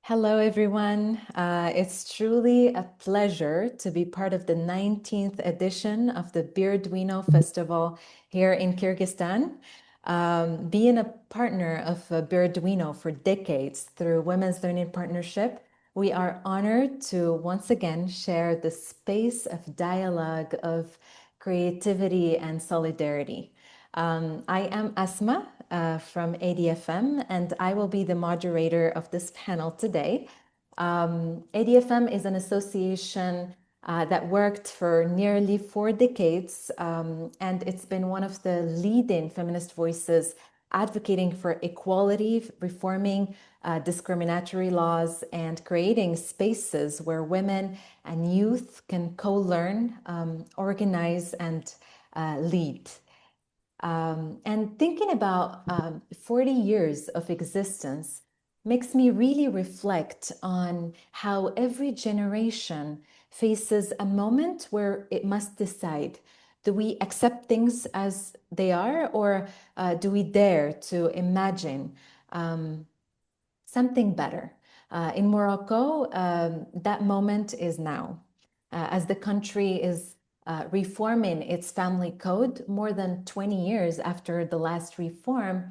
Hello, everyone. It's truly a pleasure to be part of the 19th edition of the Bir Duino Festival here in Kyrgyzstan. Being a partner of Bir Duino for decades through Women's Learning Partnership, we are honored to once again share the space of dialogue, of creativity, and solidarity. I am Asma from ADFM, and I will be the moderator of this panel today. ADFM is an association that worked for nearly 4 decades, and it's been one of the leading feminist voices advocating for equality, reforming discriminatory laws, and creating spaces where women and youth can co-learn, organize, and lead. And thinking about 40 years of existence makes me really reflect on how every generation faces a moment where it must decide, do we accept things as they are, or do we dare to imagine something better? In Morocco, that moment is now. As the country is reforming its family code more than 20 years after the last reform,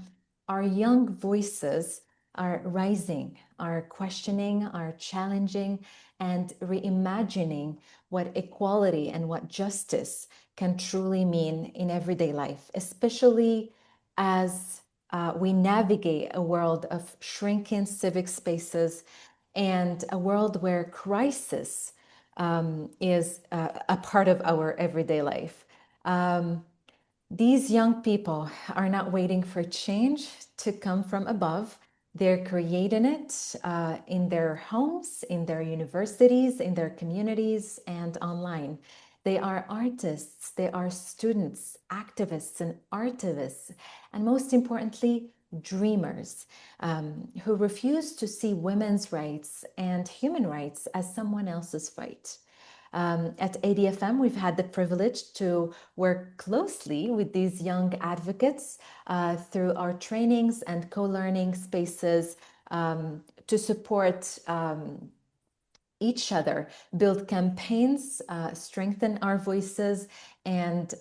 our young voices are rising, are questioning, are challenging, and reimagining what equality and what justice can truly mean in everyday life, especially as we navigate a world of shrinking civic spaces and a world where crisis is a part of our everyday life. These young people are not waiting for change to come from above. They're creating it in their homes, in their universities, in their communities, and online. They are artists, they are students, activists, and artivists, and most importantly, dreamers who refuse to see women's rights and human rights as someone else's fight. At ADFM, we've had the privilege to work closely with these young advocates through our trainings and co-learning spaces to support each other, build campaigns, strengthen our voices, and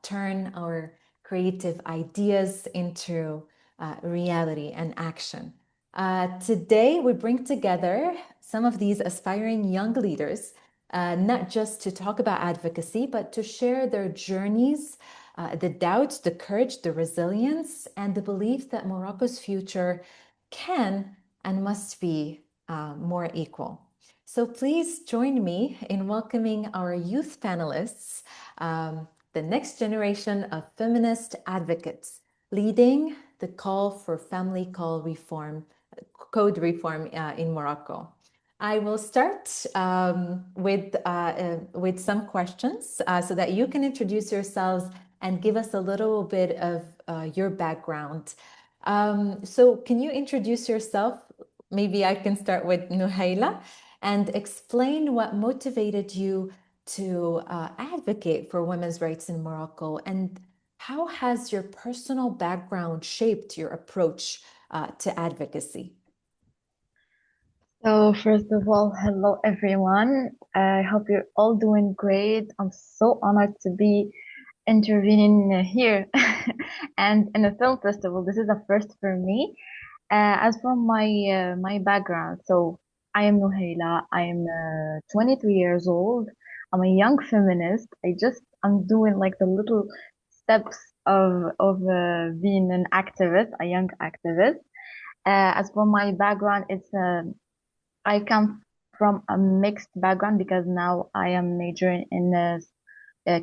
turn our creative ideas into reality and action. Today, we bring together some of these aspiring young leaders, not just to talk about advocacy, but to share their journeys, the doubts, the courage, the resilience, and the belief that Morocco's future can and must be more equal. So please join me in welcoming our youth panelists, the next generation of feminist advocates, leading the call for family code reform in Morocco. I will start with some questions so that you can introduce yourselves and give us a little bit of your background. So can you introduce yourself? Maybe I can start with Nuhaila and explain what motivated you to advocate for women's rights in Morocco, and how has your personal background shaped your approach to advocacy? So first of all, hello everyone. I hope you're all doing great. I'm so honored to be intervening here and in a film festival. This is a first for me. As for my background, so I am Nuhaila. I am 23 years old. I'm a young feminist. I'm doing like the little steps of being an activist, a young activist. As for my background, I come from a mixed background because now I am majoring in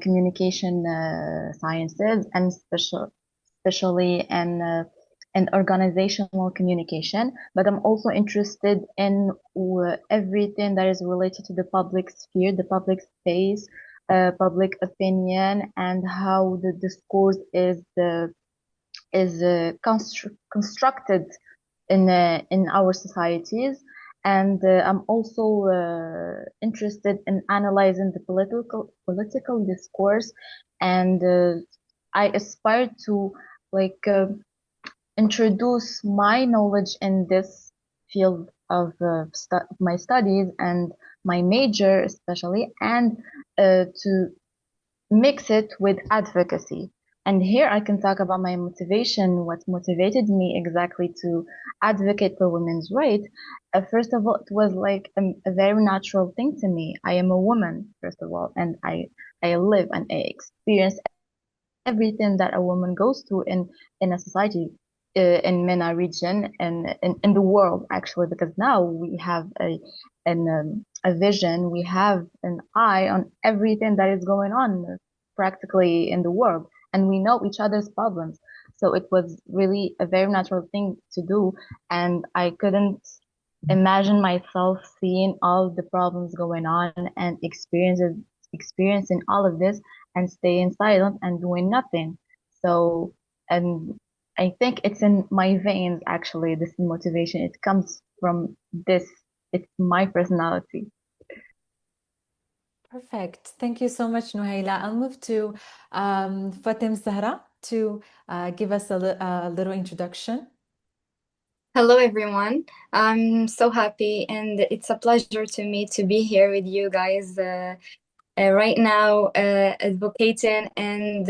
communication sciences and especially in organizational communication. But I'm also interested in everything that is related to the public sphere, the public space, public opinion, and how the discourse is constructed in our societies. And I'm also interested in analyzing the political discourse, and I aspire to like introduce my knowledge in this field my studies and my major especially, and to mix it with advocacy. And here I can talk about my motivation, what motivated me exactly to advocate for women's rights. First of all, it was like a very natural thing to me. I am a woman, first of all, and I live and I experience everything that a woman goes through in a society, in MENA region and in the world actually, because now we have a vision, we have an eye on everything that is going on practically in the world, and we know each other's problems. So it was really a very natural thing to do, and I couldn't imagine myself seeing all the problems going on and experiencing all of this and staying silent and doing nothing. So, and I think it's in my veins actually, this motivation. It comes from this, it's my personality. Perfect. Thank you so much, Nuhaila. I'll move to Fatem Zahra to give us a little introduction. Hello, everyone. I'm so happy, and it's a pleasure to me to be here with you guys right now, advocating and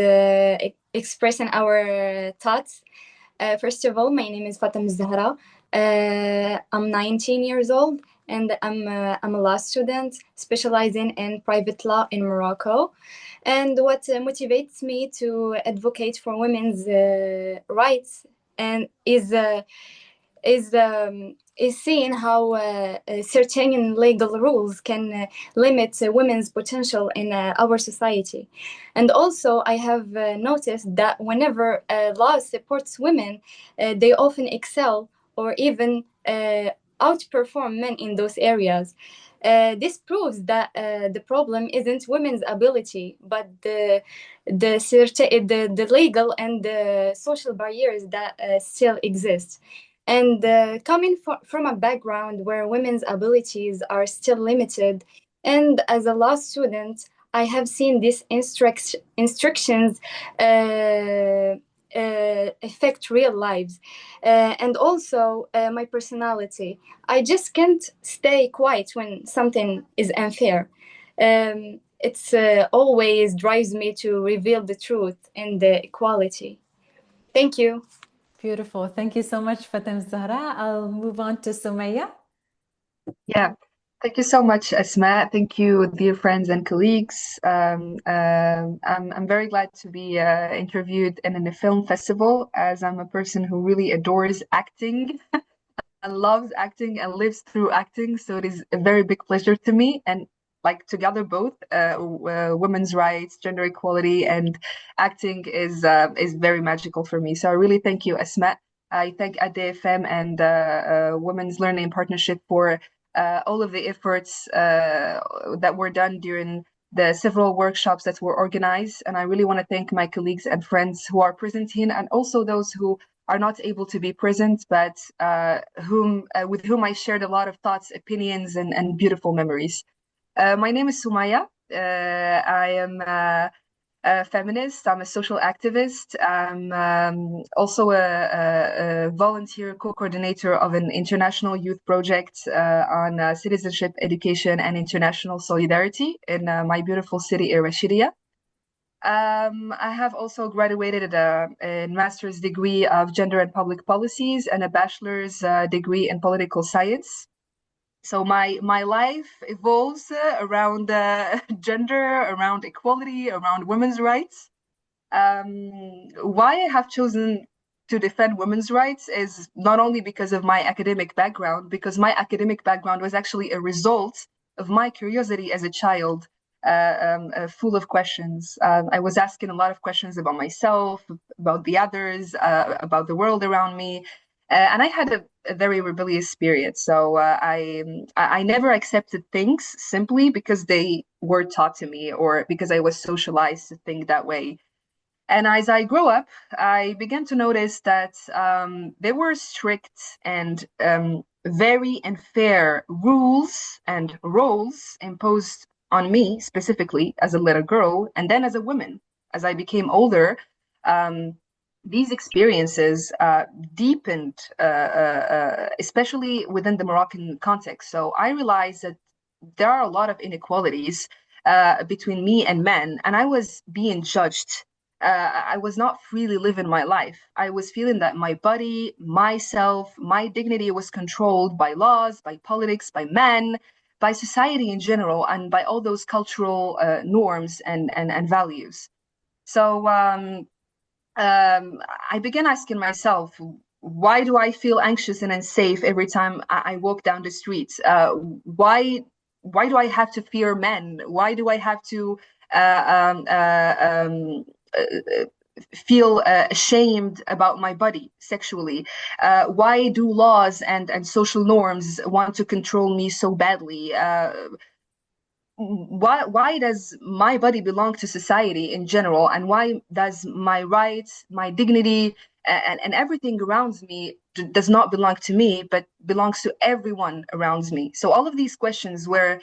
expressing our thoughts. First of all, my name is Fatem Zahra. I'm 19 years old, and I'm a law student specializing in private law in Morocco. And what motivates me to advocate for women's rights and is seeing how certain legal rules can limit women's potential in our society. And also, I have noticed that whenever law supports women, they often excel or even outperform men in those areas. This proves that the problem isn't women's ability, but the legal and the social barriers that still exist. And coming from a background where women's abilities are still limited, and as a law student, I have seen these instructions affect real lives. And also my personality. I just can't stay quiet when something is unfair. It's always drives me to reveal the truth and the equality. Thank you. Beautiful. Thank you so much, Fatem Zahra. I'll move on to Sumaya. Yeah, thank you so much, Asma. Thank you, dear friends and colleagues. I'm very glad to be interviewed in a film festival, as I'm a person who really adores acting and loves acting and lives through acting. So it is a very big pleasure to me. And like together, both women's rights, gender equality, and acting is very magical for me. So I really thank you, Asma. I thank ADFM and Women's Learning Partnership for all of the efforts that were done during the several workshops that were organized. And I really want to thank my colleagues and friends who are present here, and also those who are not able to be present, but with whom I shared a lot of thoughts, opinions, and beautiful memories. My name is Sumaya. I am a feminist. I'm a social activist. I'm also a volunteer co-coordinator of an international youth project on citizenship, education, and international solidarity in my beautiful city, Rashidia. I have also graduated a master's degree of gender and public policies and a bachelor's degree in political science. So my life evolves around gender, around equality, around women's rights. Why I have chosen to defend women's rights is not only because of my academic background, because my academic background was actually a result of my curiosity as a child, full of questions. I was asking a lot of questions about myself, about the others, about the world around me. And I had a very rebellious spirit. So I never accepted things simply because they were taught to me or because I was socialized to think that way. And as I grew up, I began to notice that there were strict and very unfair rules and roles imposed on me, specifically as a little girl, and then as a woman. As I became older, um, these experiences deepened, especially within the Moroccan context. So I realized that there are a lot of inequalities between me and men, and I was being judged. I was not freely living my life. I was feeling that my body, myself, my dignity was controlled by laws, by politics, by men, by society in general, and by all those cultural norms and values. So I began asking myself, why do I feel anxious and unsafe every time I walk down the streets? Why do I have to fear men? Why do I have to uh, um, uh, um, uh, feel ashamed about my body sexually? Why do laws and social norms want to control me so badly? Why does my body belong to society in general, and why does my rights, my dignity, and everything around me does not belong to me but belongs to everyone around me? So all of these questions were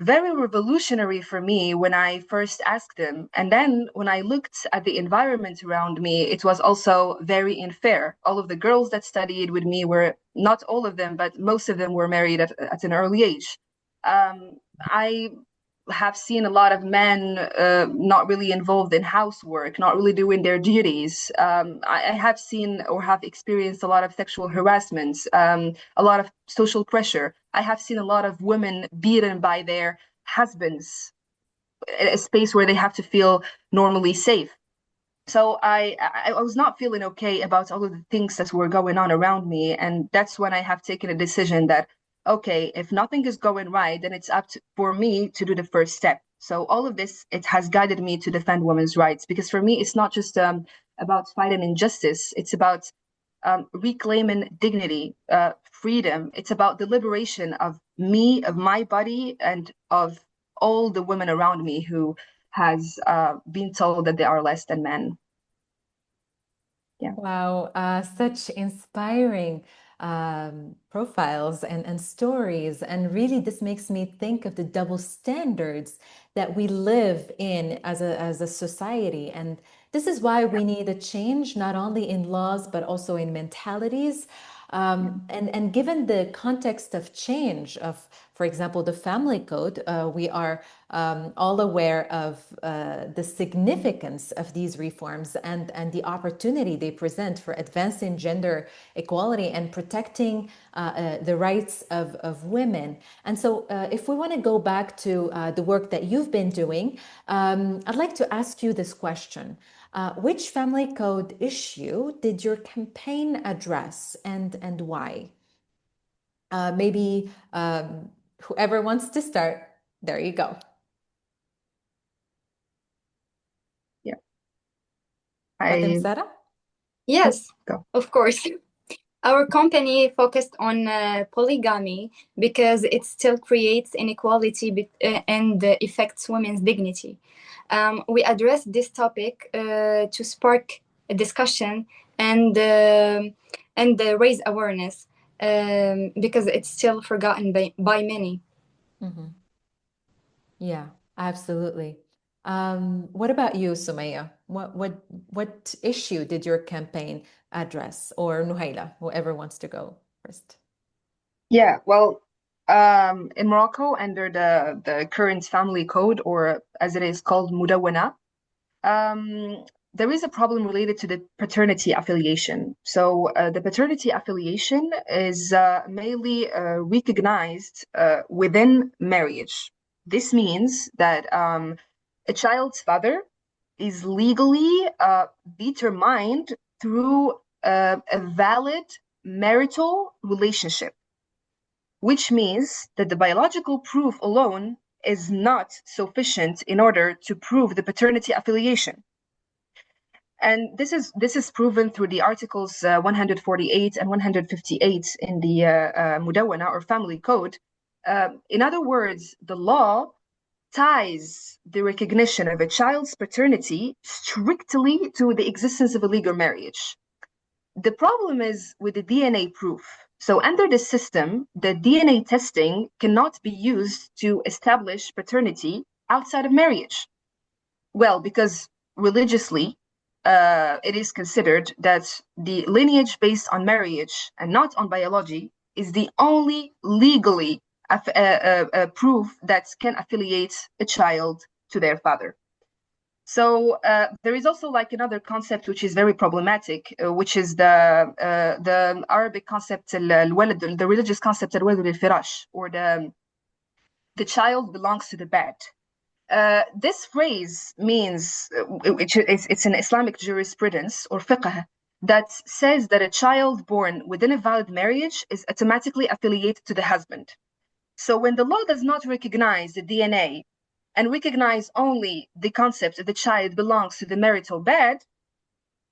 very revolutionary for me when I first asked them, and then when I looked at the environment around me, it was also very unfair. All of the girls that studied with me were, not all of them, but most of them were married at an early age. I have seen a lot of men not really involved in housework, not really doing their duties. I have seen or have experienced a lot of sexual harassment, a lot of social pressure. I have seen a lot of women beaten by their husbands, a space where they have to feel normally safe. So I was not feeling okay about all of the things that were going on around me, and that's when I have taken a decision that, okay, if nothing is going right, then it's for me to do the first step. So all of this, it has guided me to defend women's rights, because for me it's not just about fighting injustice. It's about reclaiming dignity, freedom. It's about the liberation of me, of my body, and of all the women around me who has been told that they are less than men. Yeah. Wow, such inspiring profiles and stories. And really, this makes me think of the double standards that we live in as a society. And this is why we need a change, not only in laws, but also in mentalities. And given the context of change of, for example, the family code, we are all aware of the significance of these reforms and the opportunity they present for advancing gender equality and protecting the rights of women. And so if we want to go back to the work that you've been doing, I'd like to ask you this question. Which family code issue did your campaign address, and why? Maybe whoever wants to start, there you go. Yeah. Madam Sarah? Yes, Go. of course. Our company focused on polygamy because it still creates inequality and affects women's dignity. We addressed this topic to spark a discussion and raise awareness because it's still forgotten by many. Mm-hmm. Yeah, absolutely. What about you, Sumaya? What issue did your campaign address, or Nuhaila, whoever wants to go first? Yeah, well, in Morocco, under the current family code, or as it is called, Mudawana, there is a problem related to the paternity affiliation. So the paternity affiliation is mainly recognized within marriage. This means that a child's father is legally determined through a valid marital relationship, which means that the biological proof alone is not sufficient in order to prove the paternity affiliation. And this is proven through the articles 148 and 158 in the Mudawana, or family code. In other words, the law ties the recognition of a child's paternity strictly to the existence of a legal marriage. The problem is with the DNA proof. So under the system, the DNA testing cannot be used to establish paternity outside of marriage. Well, because religiously, it is considered that the lineage based on marriage and not on biology is the only legally proof that can affiliate a child to their father. So there is also like another concept which is very problematic, which is the Arabic concept, the religious concept al-walad al-firash, or the child belongs to the bed. This phrase means, it's an Islamic jurisprudence or fiqh that says that a child born within a valid marriage is automatically affiliated to the husband. So when the law does not recognize the DNA and recognize only the concept that the child belongs to the marital bed,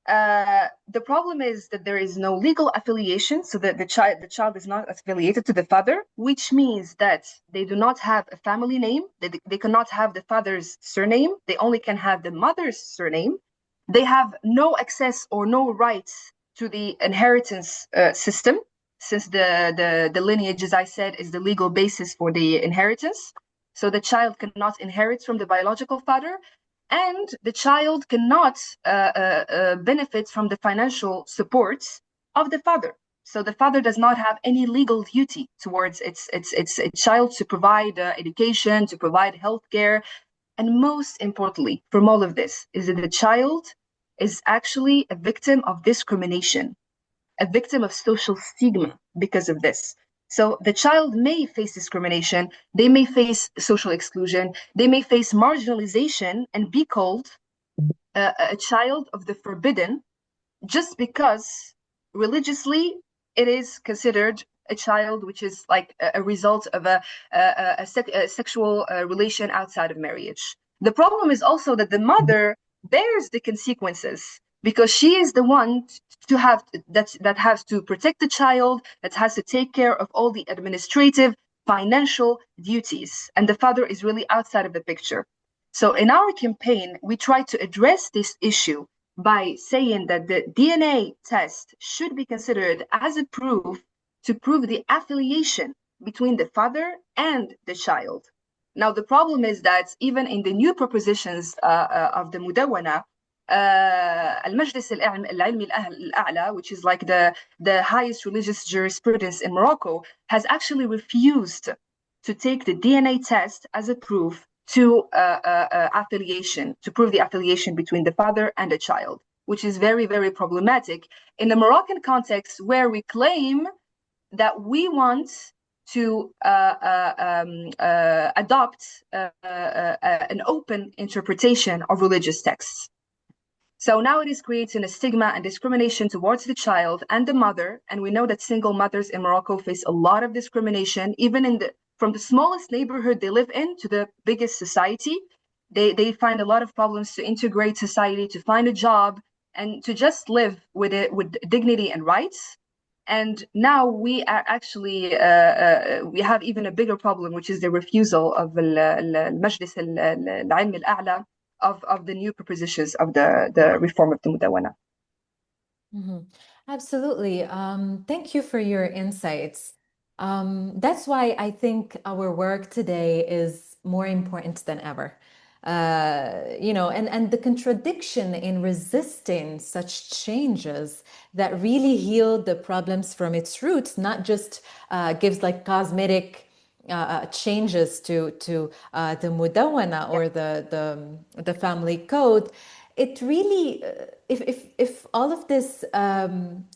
the problem is that there is no legal affiliation, so that the child is not affiliated to the father, which means that they do not have a family name. They cannot have the father's surname. They only can have the mother's surname. They have no access or no rights to the inheritance system, since the lineage, as I said, is the legal basis for the inheritance. So the child cannot inherit from the biological father, and the child cannot benefit from the financial support of the father. So the father does not have any legal duty towards its child to provide education, to provide healthcare. And most importantly, from all of this, is that the child is actually a victim of discrimination, a victim of social stigma because of this. So the child may face discrimination, they may face social exclusion, they may face marginalization and be called a child of the forbidden, just because religiously it is considered a child which is like a result of a sexual relation outside of marriage. The problem is also that the mother bears the consequences, because she is the one to have that has to protect the child, that has to take care of all the administrative, financial duties, and the father is really outside of the picture. So in our campaign, we try to address this issue by saying that the DNA test should be considered as a proof to prove the affiliation between the father and the child. Now, the problem is that even in the new propositions of the Mudawana, المجلس العلمي الأعلى, which is like the highest religious jurisprudence in Morocco, has actually refused to take the DNA test as a proof to affiliation, to prove the affiliation between the father and the child, which is very, very problematic in the Moroccan context, where we claim that we want to adopt an open interpretation of religious texts. So now it is creating a stigma and discrimination towards the child and the mother. And we know that single mothers in Morocco face a lot of discrimination, even from the smallest neighborhood they live in to the biggest society. They find a lot of problems to integrate society, to find a job, and to just live with dignity and rights. And now we are actually, we have even a bigger problem, which is the refusal of المجلس العلمي الأعلى of the new propositions of the reform of the Mudawana. Mm-hmm. Absolutely. Thank you for your insights. That's why I think our work today is more important than ever. And the contradiction in resisting such changes that really heal the problems from its roots, not just gives like cosmetic changes to the Mudawana or the family code. It really, if all of this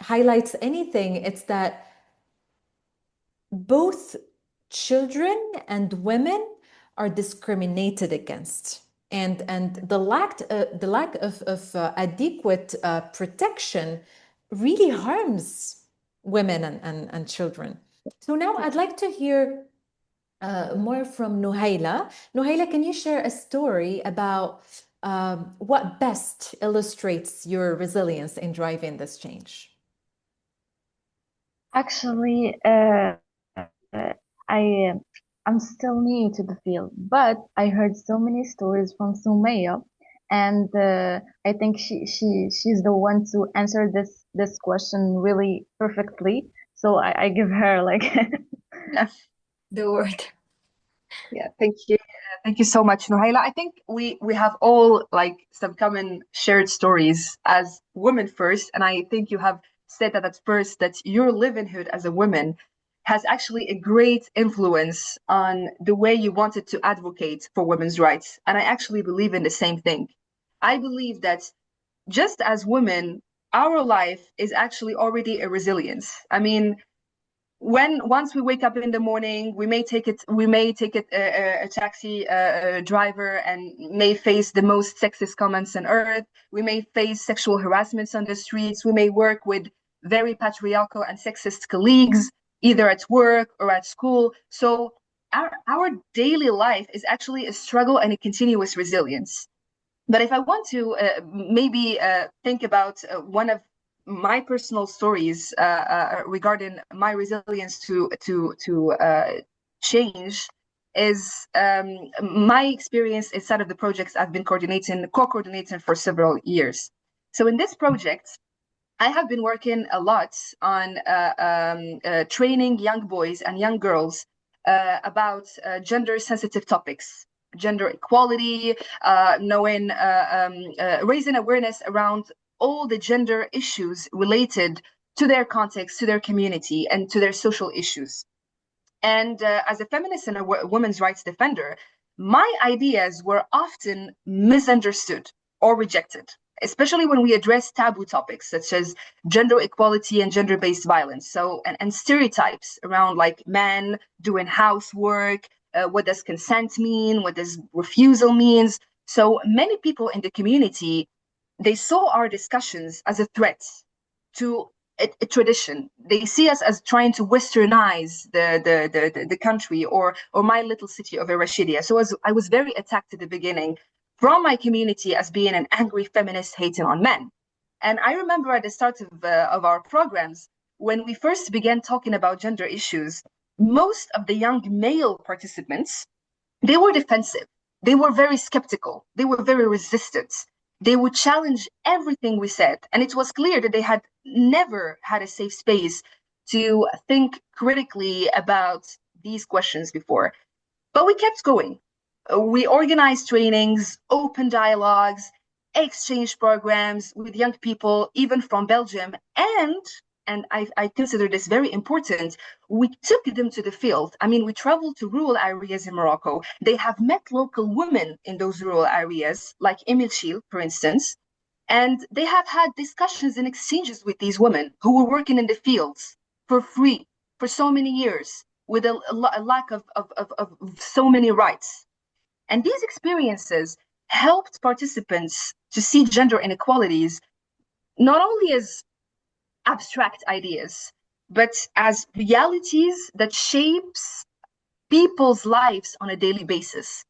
highlights anything, it's that both children and women are discriminated against, and the lack of adequate protection really harms women and children. So now I'd like to hear more from Nuhaila. Nuhaila, can you share a story about what best illustrates your resilience in driving this change? Actually, I'm still new to the field, but I heard so many stories from Sumaya, and I think she's the one to answer this question really perfectly. So I give her like the word. Yeah, thank you. Thank you so much, Nuhaila. I think we have all like some common shared stories as women first, and I think you have said that at first that your livelihood as a woman has actually a great influence on the way you wanted to advocate for women's rights. And I actually believe in the same thing. I believe that just as women, our life is actually already a resilience. I mean, once we wake up in the morning, we may take a taxi driver and may face the most sexist comments on earth. We may face sexual harassments on the streets. We may work with very patriarchal and sexist colleagues, either at work or at school. So our daily life is actually a struggle and a continuous resilience. But if I want to maybe think about one of my personal stories regarding my resilience to change is my experience inside of the projects I've been co-coordinating for several years. So in this project, I have been working a lot on training young boys and young girls about gender-sensitive topics, gender equality, raising awareness around all the gender issues related to their context, to their community, and to their social issues. And as a feminist and a women's rights defender, my ideas were often misunderstood or rejected, especially when we address taboo topics such as gender equality and gender-based violence. So, and stereotypes around like men doing housework, what does consent mean? What does refusal means? So many people in the community, they saw our discussions as a threat to a tradition. They see us as trying to westernize the country or my little city of Rashidia. So I was very attacked at the beginning from my community as being an angry feminist hating on men. And I remember at the start of our programs, when we first began talking about gender issues, most of the young male participants, they were defensive. They were very skeptical. They were very resistant. They would challenge everything we said. And it was clear that they had never had a safe space to think critically about these questions before. But we kept going. We organized trainings, open dialogues, exchange programs with young people, even from Belgium. And I consider this very important, we took them to the field. I mean, we traveled to rural areas in Morocco. They have met local women in those rural areas, like Emil, for instance, and they have had discussions and exchanges with these women who were working in the fields for free for so many years with a lack of so many rights. And these experiences helped participants to see gender inequalities not only as abstract ideas, but as realities that shapes people's lives on a daily basis.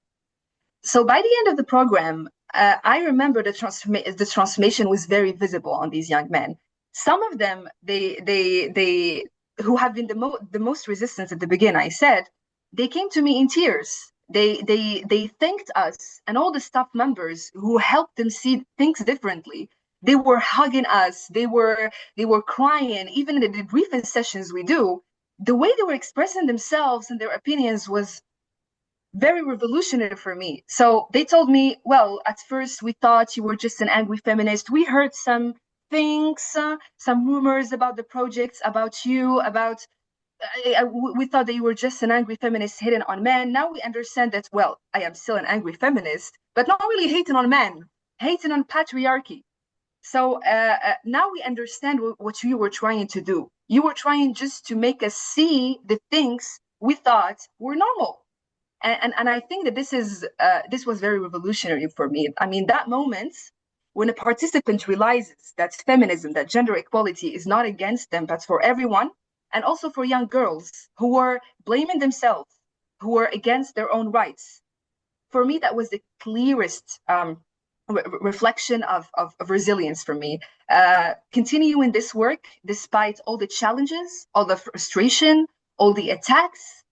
So by the end of the program, I remember the transformation was very visible on these young men. Some of them, they who have been the most resistant at the beginning, I said, they came to me in tears. They thanked us and all the staff members who helped them see things differently. They were hugging us. They were crying. Even in the debriefing sessions we do, the way they were expressing themselves and their opinions was very revolutionary for me. So they told me, well, at first we thought you were just an angry feminist. We heard some things, some rumors about the projects, about you, about we thought that you were just an angry feminist hating on men. Now we understand that, well, I am still an angry feminist, but not really hating on men, hating on patriarchy. So now we understand what you were trying to do. You were trying just to make us see the things we thought were normal. And I think that this was very revolutionary for me. I mean, that moment when a participant realizes that feminism, that gender equality is not against them, but for everyone, and also for young girls who were blaming themselves, who were against their own rights. For me, that was the clearest reflection of resilience for me. Continuing this work, despite all the challenges, all the frustration, all the attacks.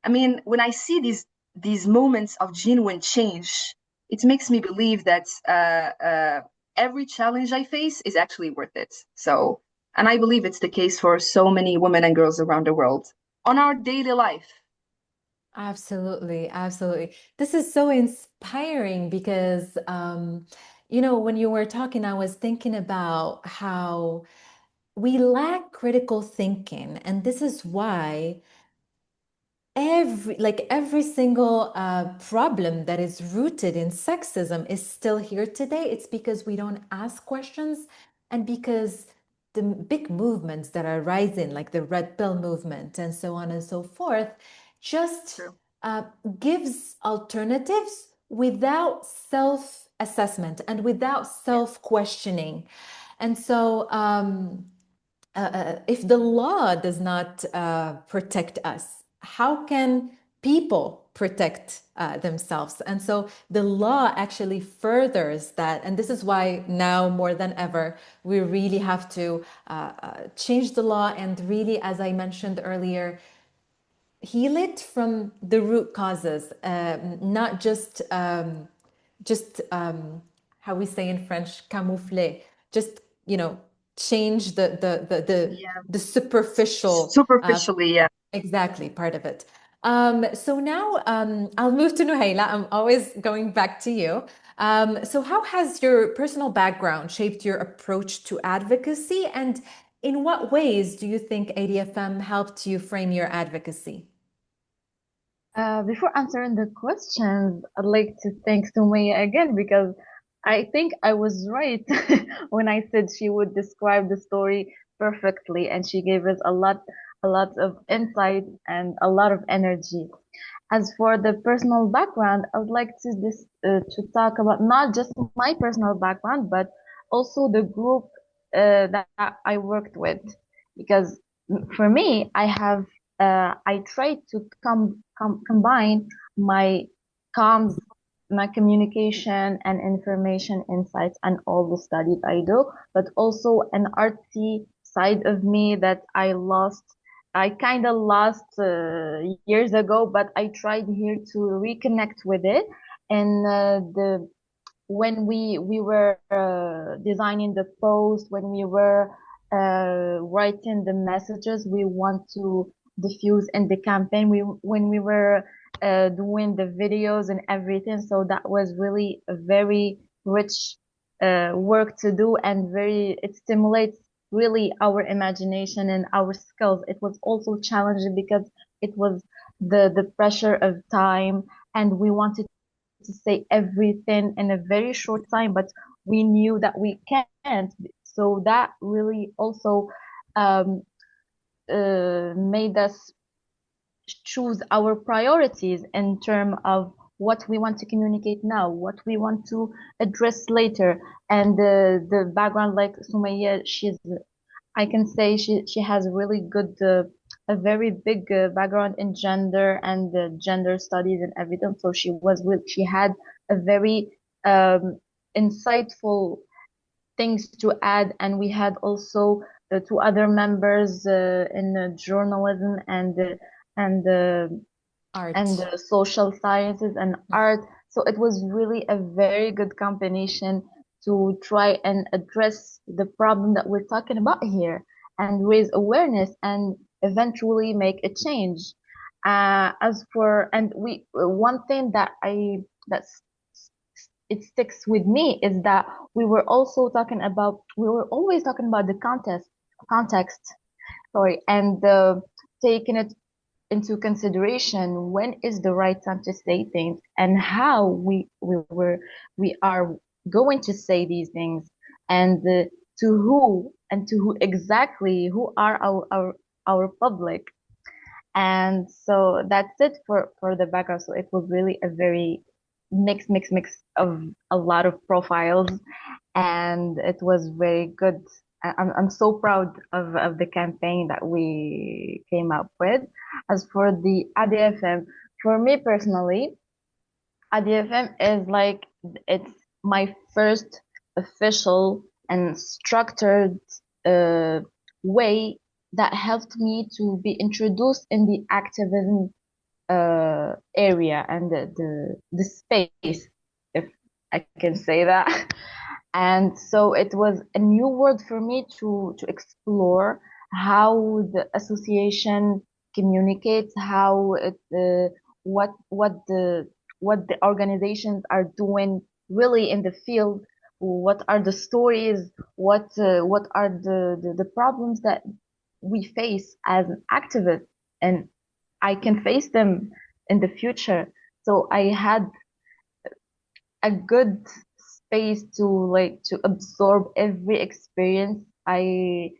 I mean, when I see these moments of genuine change, it makes me believe that every challenge I face is actually worth it. So, and I believe it's the case for so many women and girls around the world on our daily life. Absolutely, absolutely. This is so inspiring because, you know, when you were talking, I was thinking about how we lack critical thinking, and this is why every single problem that is rooted in sexism is still here today. It's because we don't ask questions, and because the big movements that are rising, like the red pill movement and so on and so forth, just True. uh, gives alternatives without self-assessment and without Yeah. self-questioning. And so if the law does not protect us, how can people protect themselves? And so the law actually furthers that. And this is why now more than ever, we really have to change the law and really, as I mentioned earlier, heal it from the root causes, not just how we say in French, camoufler, just change Yeah. the superficial Superficially, yeah. exactly part of it. So now I'll move to Nuhaila. I'm always going back to you. So how has your personal background shaped your approach to advocacy, and in what ways do you think ADFM helped you frame your advocacy? Before answering the questions, I'd like to thank Sumaya again because I think I was right when I said she would describe the story perfectly, and she gave us a lot of insight and a lot of energy. As for the personal background, I would like to talk about not just my personal background, but also the group that I worked with, because for me, I tried to combine my comms, my communication and information insights and all the studies I do, but also an artsy side of me that I kind of lost years ago, but I tried here to reconnect with it. And the when we were designing the post, when we were writing the messages we want to diffuse in the campaign, when we were doing the videos and everything. So that was really a very rich work to do, and very it stimulates really our imagination and our skills. It was also challenging because it was the pressure of time, and we wanted to say everything in a very short time, but we knew that we can't. So that really also um, made us choose our priorities in terms of what we want to communicate now, what we want to address later. And the background, like Sumaya, I can say she has really good a very big background in gender and gender studies and everything. So she had a very insightful things to add, and we had also two other members in journalism and uh, and Art. social sciences and art. So it was really a very good combination to try and address the problem that we're talking about here and raise awareness and eventually make a change. As for, and we, one thing that's, it sticks with me is that we were always talking about the context, sorry, and taking it into consideration when is the right time to say things and how we are going to say these things, and to who exactly, who are our public. And so that's it for the background. So it was really a very mix of a lot of profiles, and it was very good. I'm so proud of the campaign that we came up with. As for the ADFM, for me personally, ADFM is like, it's my first official and structured uh, way that helped me to be introduced in the activism area and the space, if I can say that. And so it was a new world for me to explore how the association communicates, how it what the organizations are doing really in the field, what are the stories, what are the problems that we face as an activist, and I can face them in the future. So I had a good space to absorb every experience. I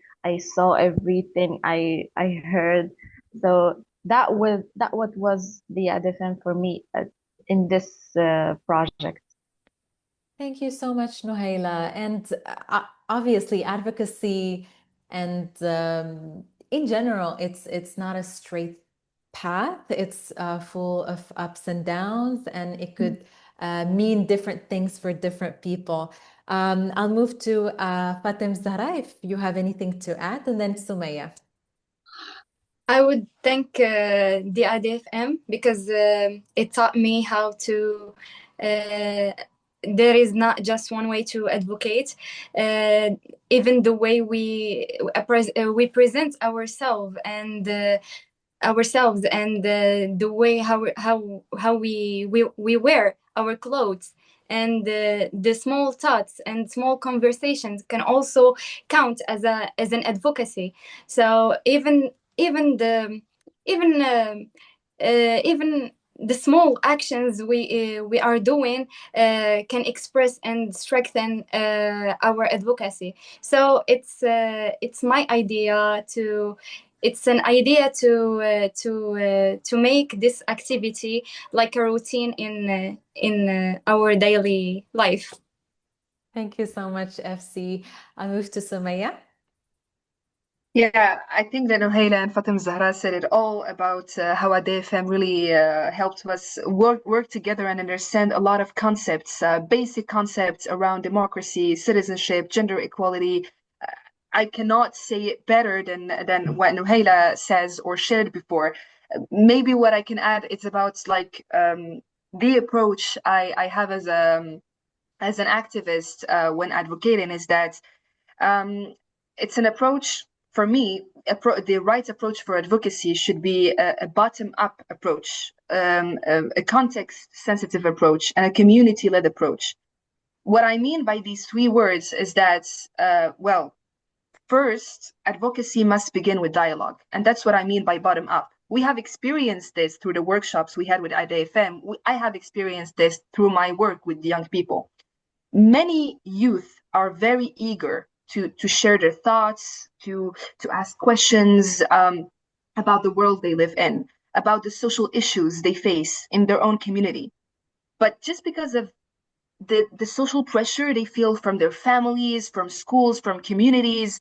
saw everything I heard. So that what was the ADFM for me in this project. Thank you so much, Nohaila. And obviously, advocacy and in general, it's not a straight path. It's full of ups and downs, and it could mean different things for different people. I'll move to Fatem Zahra if you have anything to add, and then Sumaya. I would thank the ADFM because it taught me how to. There is not just one way to advocate. Even the way we present ourselves and the way how we wear our clothes, and the small thoughts and small conversations can also count as an advocacy. So even the even even the small actions we are doing can express and strengthen our advocacy. So it's my idea to it's an idea to make this activity like a routine in our daily life. Thank you so much, FC. I'll move to Sumaya. Yeah, I think that Nohaila and Fatem Zahra said it all about how ADFM really helped us work together and understand a lot of concepts, basic concepts around democracy, citizenship, gender equality. I cannot say it better than what Nohaila says or shared before. Maybe what I can add is about like the approach I have as an activist when advocating is that it's an approach for me. The right approach for advocacy should be a bottom-up approach, a context-sensitive approach, and a community-led approach. What I mean by these three words is that, well, first, advocacy must begin with dialogue. And that's what I mean by bottom up. We have experienced this through the workshops we had with ADFM. I have experienced this through my work with young people. Many youth are very eager to share their thoughts, to ask questions about the world they live in, about the social issues they face in their own community. But just because of the social pressure they feel from their families, from schools, from communities,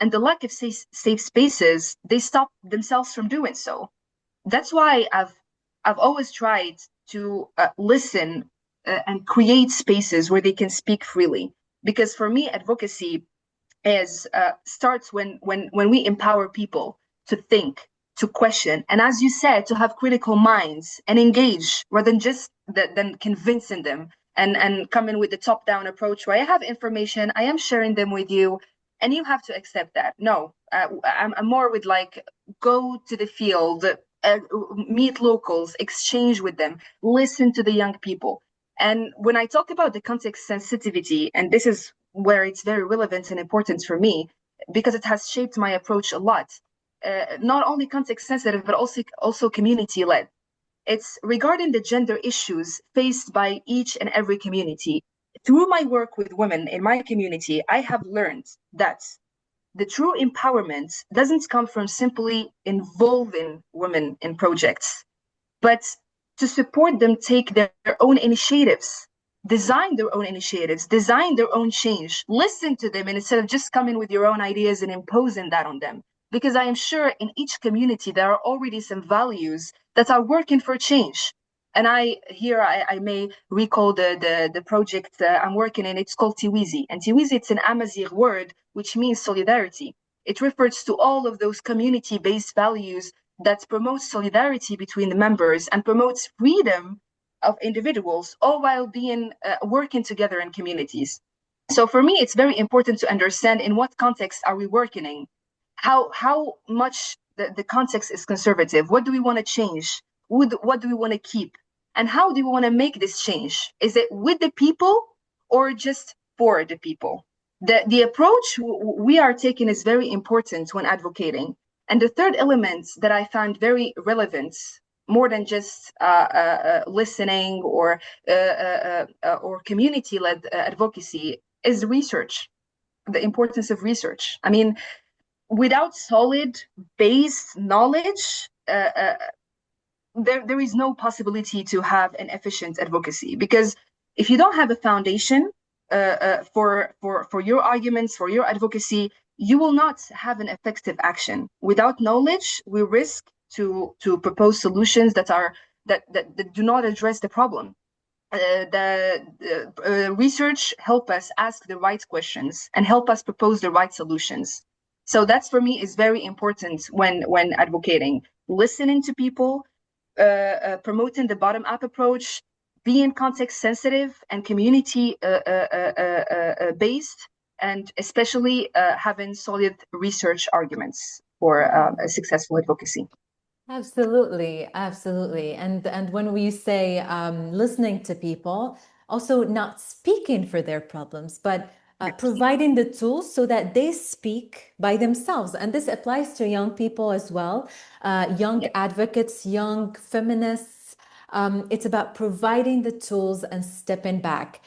and the lack of safe spaces, they stop themselves from doing so. That's why I've always tried to listen and create spaces where they can speak freely. Because for me, advocacy starts when we empower people to think, to question, and as you said, to have critical minds and engage rather than just than convincing them and come in with the top-down approach where I have information, I am sharing them with you, and you have to accept that. No, I'm more with like, go to the field, meet locals, exchange with them, listen to the young people. And when I talk about the context sensitivity, and this is where it's very relevant and important for me, because it has shaped my approach a lot, not only context sensitive, but also community led. It's regarding the gender issues faced by each and every community. Through my work with women in my community, I have learned that the true empowerment doesn't come from simply involving women in projects, but to support them take their own initiatives, design their own initiatives, design their own change, listen to them, and instead of just coming with your own ideas and imposing that on them. Because I am sure in each community there are already some values that are working for change. And I may recall the project I'm working in. It's called Tiwizi. And Tiwizi, it's an Amazigh word, which means solidarity. It refers to all of those community-based values that promotes solidarity between the members and promotes freedom of individuals, all while being working together in communities. So for me, it's very important to understand in what context are we working in, how much the context is conservative, what do we want to change, what do we want to keep? And how do we want to make this change? Is it with the people or just for the people? The approach we are taking is very important when advocating. And the third element that I found very relevant, more than just listening or community-led advocacy, is research, the importance of research. I mean, without solid base knowledge, there is no possibility to have an efficient advocacy, because if you don't have a foundation for your arguments, for your advocacy, you will not have an effective action. Without knowledge, we risk to propose solutions that do not address the problem. The research help us ask the right questions and help us propose the right solutions. So that's, for me, is very important when advocating. Listening to people, promoting the bottom-up approach, being context sensitive and community based, and especially having solid research arguments for a successful advocacy. Absolutely, absolutely. And when we say listening to people, also not speaking for their problems, but providing the tools so that they speak by themselves. And this applies to young people as well, young advocates, young feminists. It's about providing the tools and stepping back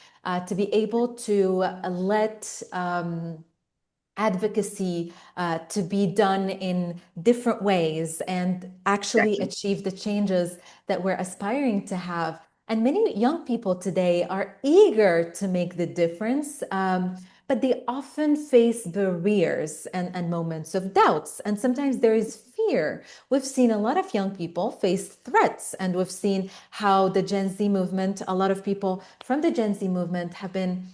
to be able to let advocacy to be done in different ways and actually achieve the changes that we're aspiring to have. And many young people today are eager to make the difference, but they often face barriers and moments of doubts. And sometimes there is fear. We've seen a lot of young people face threats, and we've seen how the Gen Z movement, a lot of people from the Gen Z movement have been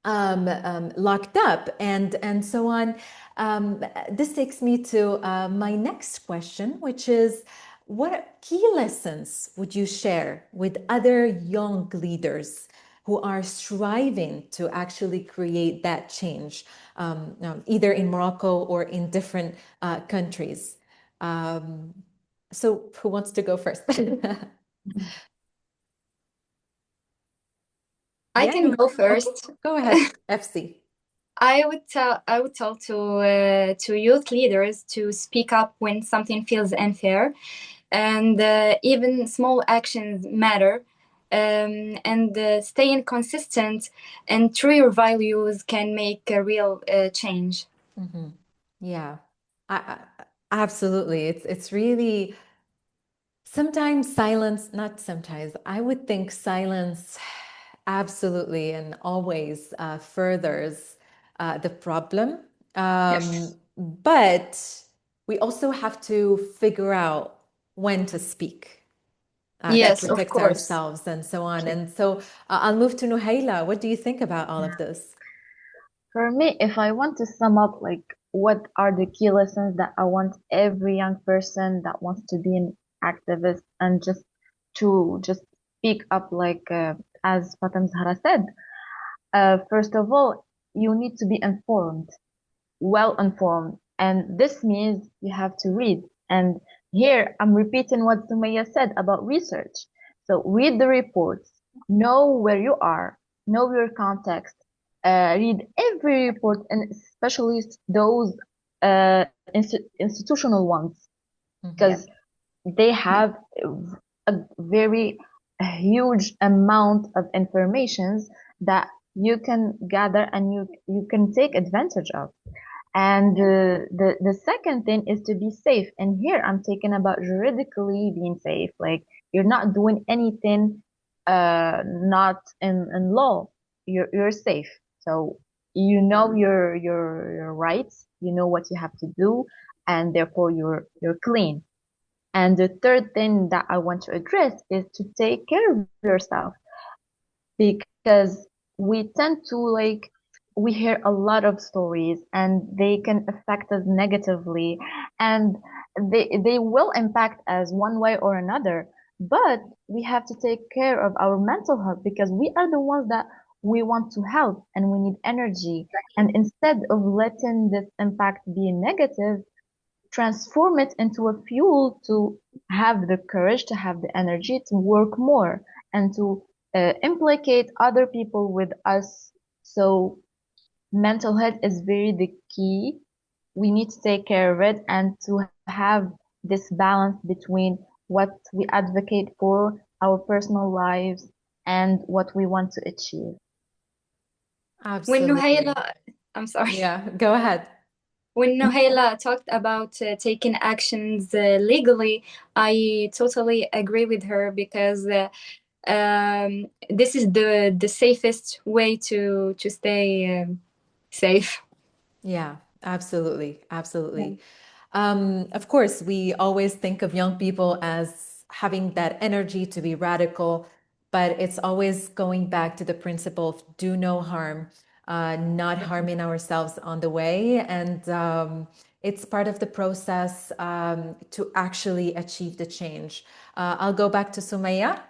locked up and so on. This takes me to my next question, which is, what key lessons would you share with other young leaders who are striving to actually create that change, either in Morocco or in different countries? So who wants to go first? I can go first. Okay. Go ahead, FC. I would tell to youth leaders to speak up when something feels unfair, and even small actions matter. And staying consistent and true your values can make a real change. Mm-hmm. Yeah, absolutely. It's really sometimes silence, not sometimes, I would think silence absolutely and always furthers the problem. But we also have to figure out when to speak to Yes, of protect course. ourselves and so on. And so I'll move to Nuhaila. What do you think about all of this? For me, if I want to sum up, like, what are the key lessons that I want every young person that wants to be an activist and just speak up, like, as Fatem Zahra said, first of all, you need to be informed, well informed, and this means you have to read. And here I'm repeating what Sumaya said about research. So read the reports, know where you are, know your context, read every report, and especially those institutional ones, because they have a very huge amount of informations that you can gather and you can take advantage of. And the second thing is to be safe. And here I'm talking about juridically being safe. Like, you're not doing anything not in law. You're safe. So you know your rights, you know what you have to do, and therefore you're clean. And the third thing that I want to address is to take care of yourself, because we tend to, like, we hear a lot of stories and they can affect us negatively, and they will impact us one way or another. But we have to take care of our mental health, because we are the ones that we want to help and we need energy. And instead of letting this impact be negative, transform it into a fuel to have the courage, to have the energy to work more and to implicate other people with us. So mental health is very the key. We need to take care of it and to have this balance between what we advocate for, our personal lives, and what we want to achieve. When Absolutely. Nuhaila, I'm sorry. Yeah, go ahead. When Nuhaila talked about taking actions legally, I totally agree with her because this is the safest way to stay safe. Yeah, absolutely. Absolutely. Yeah. Of course, we always think of young people as having that energy to be radical, but it's always going back to the principle of do no harm, not harming ourselves on the way. And it's part of the process to actually achieve the change. I'll go back to Sumaya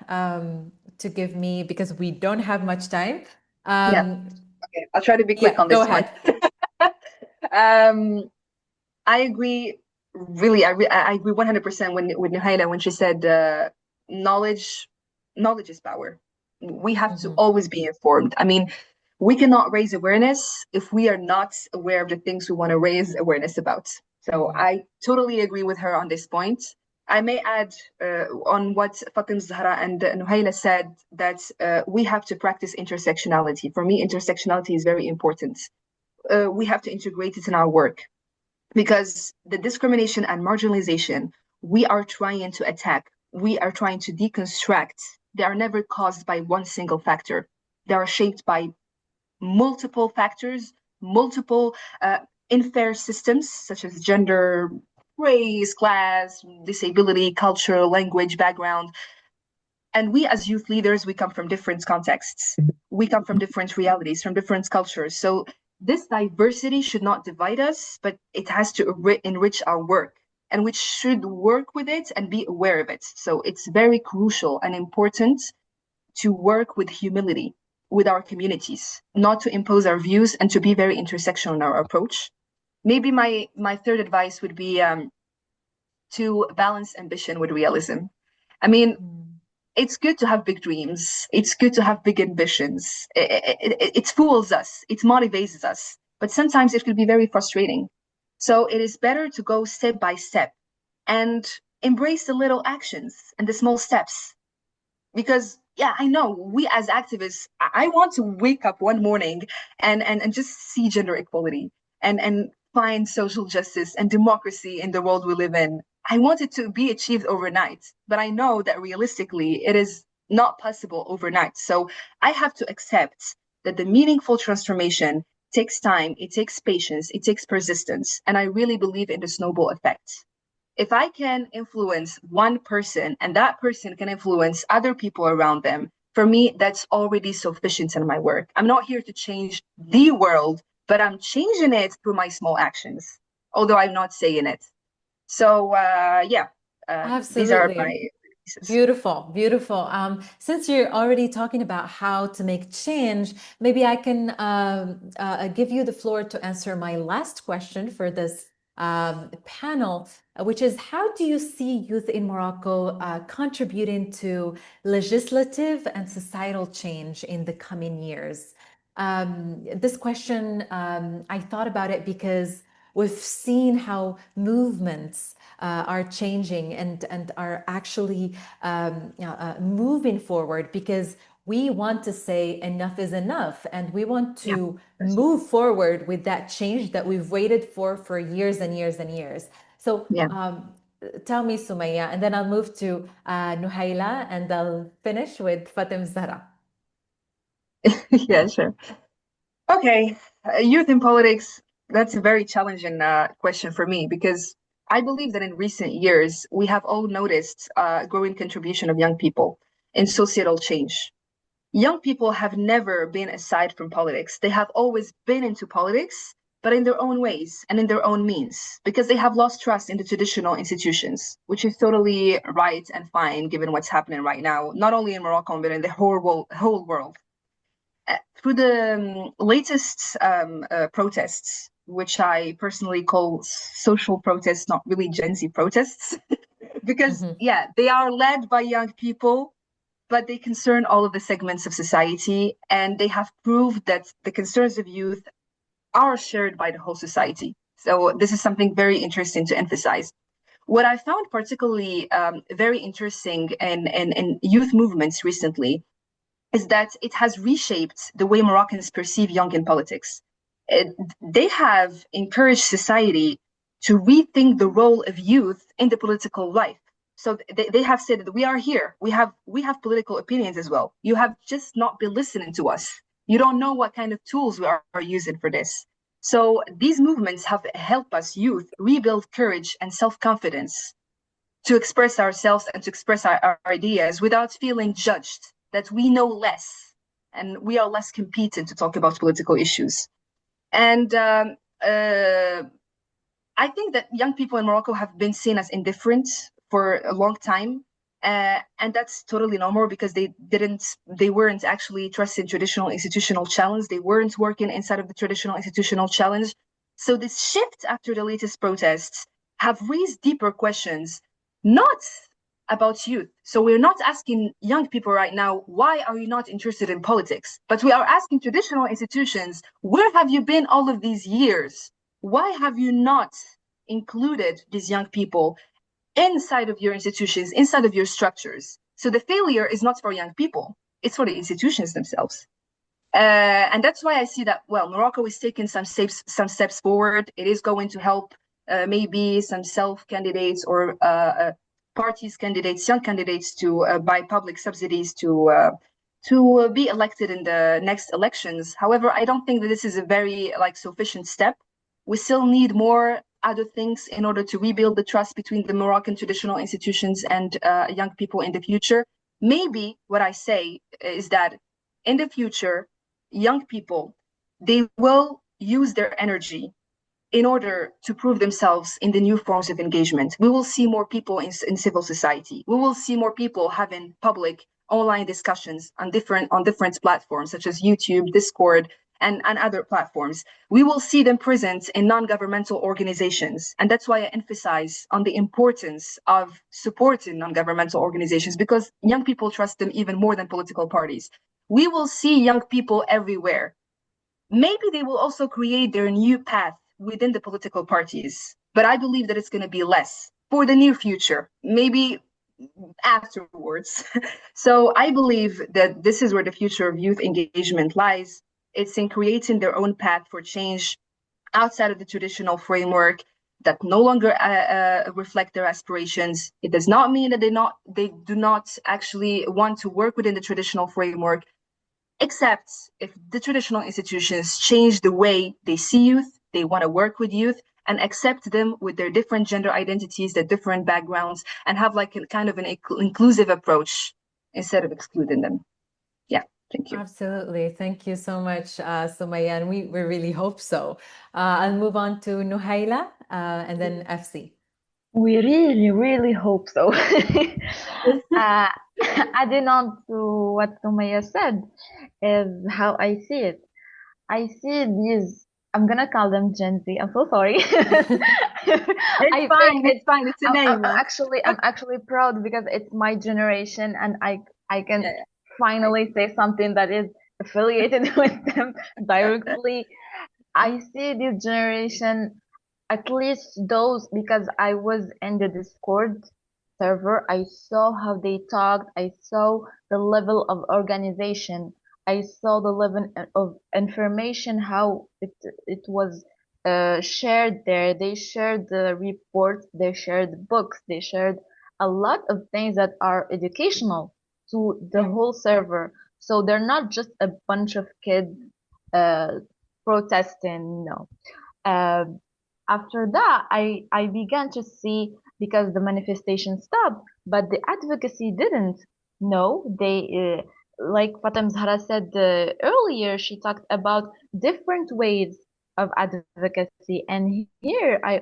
to give me, because we don't have much time. Yeah. Okay, I'll try to be quick Yeah, on go this one. ahead. I agree. Really, I agree 100% with Nuhaila when she said knowledge is power. We have to always be informed. I mean, we cannot raise awareness if we are not aware of the things we want to raise awareness about. So I totally agree with her on this point. I may add on what Fatim Zahra and Nuhaila said that we have to practice intersectionality. For me, intersectionality is very important. We have to integrate it in our work because the discrimination and marginalization we are trying to attack, we are trying to deconstruct, they are never caused by one single factor. They are shaped by multiple factors, multiple unfair systems such as gender, race, class, disability, culture, language, background. And we as youth leaders, we come from different contexts. We come from different realities, from different cultures. So this diversity should not divide us, but it has to enrich our work. And we should work with it and be aware of it. So it's very crucial and important to work with humility with our communities, not to impose our views and to be very intersectional in our approach. Maybe my third advice would be to balance ambition with realism. I mean, it's good to have big dreams. It's good to have big ambitions. It fools us. It motivates us. But sometimes it could be very frustrating. So it is better to go step by step and embrace the little actions and the small steps. Because, yeah, I know we as activists, I want to wake up one morning and just see gender equality and find social justice and democracy in the world we live in. I want it to be achieved overnight, but I know that realistically it is not possible overnight. So I have to accept that the meaningful transformation takes time, it takes patience, it takes persistence. And I really believe in the snowball effect. If I can influence one person and that person can influence other people around them, for me, that's already sufficient in my work. I'm not here to change the world, but I'm changing it through my small actions, although I'm not saying it. So these are Absolutely. my pieces. Beautiful, beautiful. Since you're already talking about how to make change, maybe I can give you the floor to answer my last question for this panel, which is how do you see youth in Morocco contributing to legislative and societal change in the coming years? This question, I thought about it because we've seen how movements are changing and are actually moving forward because we want to say enough is enough and we want to move forward with that change that we've waited for years and years and years. So tell me, Sumaya, and then I'll move to Nuhaila and I'll finish with Fatim Zahra. Yeah, sure. Okay, youth in politics, that's a very challenging question for me because I believe that in recent years, we have all noticed a growing contribution of young people in societal change. Young people have never been aside from politics. They have always been into politics, but in their own ways and in their own means, because they have lost trust in the traditional institutions, which is totally right and fine given what's happening right now, not only in Morocco, but in the whole world. Through the latest protests, which I personally call social protests, not really Gen Z protests, because yeah, they are led by young people, but they concern all of the segments of society, and they have proved that the concerns of youth are shared by the whole society. So this is something very interesting to emphasize. What I found particularly very interesting in youth movements recently is that it has reshaped the way Moroccans perceive young in politics. They have encouraged society to rethink the role of youth in the political life. So they have said that we are here. We have political opinions as well. You have just not been listening to us. You don't know what kind of tools we are using for this. So these movements have helped us youth rebuild courage and self-confidence to express ourselves and to express our ideas without feeling judged that we know less and we are less competent to talk about political issues. And I think that young people in Morocco have been seen as indifferent for a long time. And that's totally normal because they weren't actually trusting traditional institutional challenge. They weren't working inside of the traditional institutional challenge. So this shift after the latest protests have raised deeper questions, not about youth. So we're not asking young people right now, why are you not interested in politics? But we are asking traditional institutions, where have you been all of these years? Why have you not included these young people inside of your institutions, inside of your structures? So the failure is not for young people, it's for the institutions themselves. And that's why I see that, well, Morocco is taking some steps forward. It is going to help maybe some self-candidates or parties candidates, young candidates to buy public subsidies to be elected in the next elections. However, I don't think that this is a very sufficient step. We still need more other things in order to rebuild the trust between the Moroccan traditional institutions and young people in the future. Maybe what I say is that in the future, young people, they will use their energy in order to prove themselves in the new forms of engagement. We will see more people in civil society. We will see more people having public online discussions on different platforms such as YouTube, Discord, and other platforms. We will see them present in non-governmental organizations. And that's why I emphasize on the importance of supporting non-governmental organizations, because young people trust them even more than political parties. We will see young people everywhere. Maybe they will also create their new path within the political parties, but I believe that it's going to be less for the near future, maybe afterwards. So I believe that this is where the future of youth engagement lies. It's in creating their own path for change outside of the traditional framework that no longer reflect their aspirations. It does not mean that they do not actually want to work within the traditional framework, except if the traditional institutions change the way they see youth, they want to work with youth and accept them with their different gender identities, their different backgrounds, and have like a kind of an inclusive approach instead of excluding them. Yeah, thank you. Absolutely. Thank you so much, Sumaya, and we really hope so. I'll move on to Nuhaila and then FC. We really, really hope so. Adding on to what Sumaya said is how I see it. I see these, I'm gonna call them Gen Z. I'm so sorry. It's fine. It's a name. I'm actually proud because it's my generation, and I can finally say something that is affiliated with them directly. I see this generation, at least those, because I was in the Discord server. I saw how they talked. I saw the level of organization. I saw the level of information, how it was shared there. They shared the reports, they shared books, they shared a lot of things that are educational to the whole server. So they're not just a bunch of kids protesting, no. After that, I began to see, because the manifestation stopped, but the advocacy didn't. No, they, like Fatem Zahra said earlier, she talked about different ways of advocacy. And here I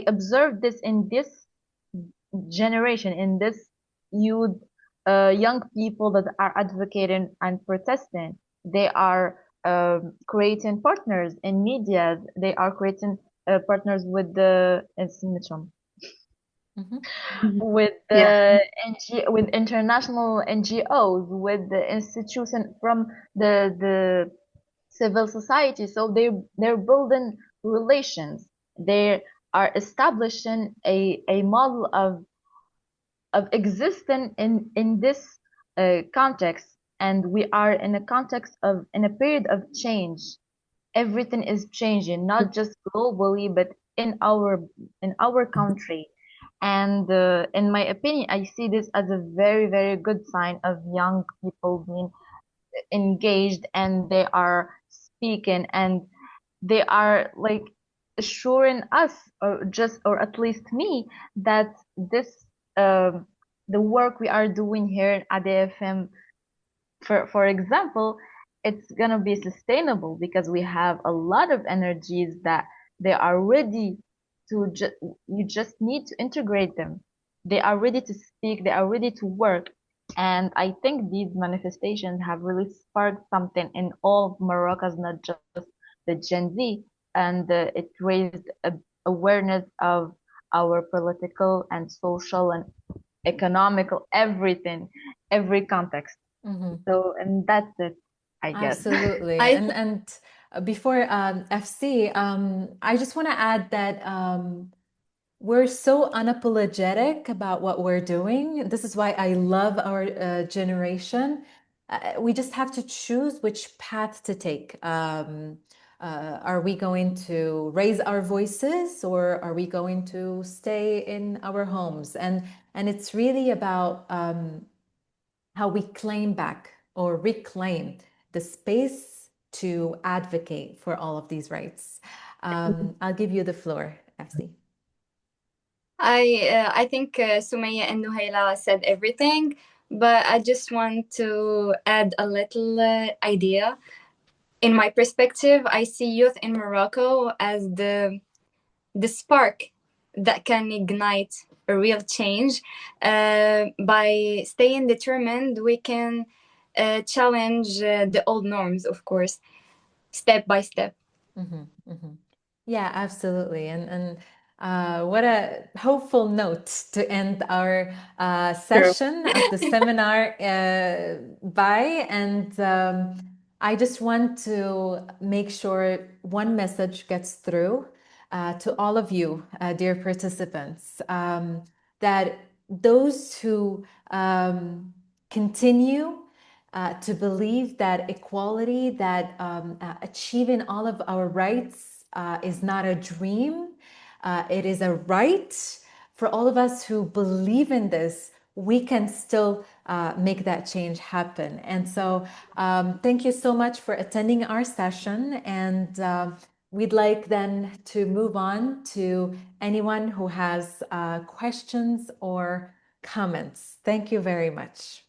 observed this in this generation, in this youth, young people that are advocating and protesting. They are creating partners in media. They are creating partners with the with Yeah. the with international NGOs, with the institution from the civil society. So they're building relations. They are establishing a model of existing in this context, and we are in a context of in a period of change. Everything is changing, not just globally, but in our country. And in my opinion, I see this as a very, very good sign of young people being engaged, and they are speaking, and they are like assuring us, or at least me, that this um, the work we are doing here at ADFM, for example, it's gonna be sustainable because we have a lot of energies that they are ready to you just need to integrate them. They are ready to speak, they are ready to work. And I think these manifestations have really sparked something in all Moroccans, not just the Gen Z, and it raised awareness of our political and social and economical everything, every context. So, and that's it, I guess. Absolutely. I And before FC, I just want to add that we're so unapologetic about what we're doing. This is why I love our generation. We just have to choose which path to take. Are we going to raise our voices, or are we going to stay in our homes? And it's really about how we claim back or reclaim the space to advocate for all of these rights. I'll give you the floor, FC. I think Sumaya and Nuhaila said everything, but I just want to add a little idea. In my perspective, I see youth in Morocco as the spark that can ignite a real change. By staying determined, we can challenge the old norms, of course, step by step. Yeah, absolutely. And what a hopeful note to end our session of the seminar by. And I just want to make sure one message gets through to all of you, dear participants, that those who continue to believe that equality, that achieving all of our rights is not a dream, it is a right. For all of us who believe in this, we can still make that change happen. And so thank you so much for attending our session. And we'd like then to move on to anyone who has questions or comments. Thank you very much.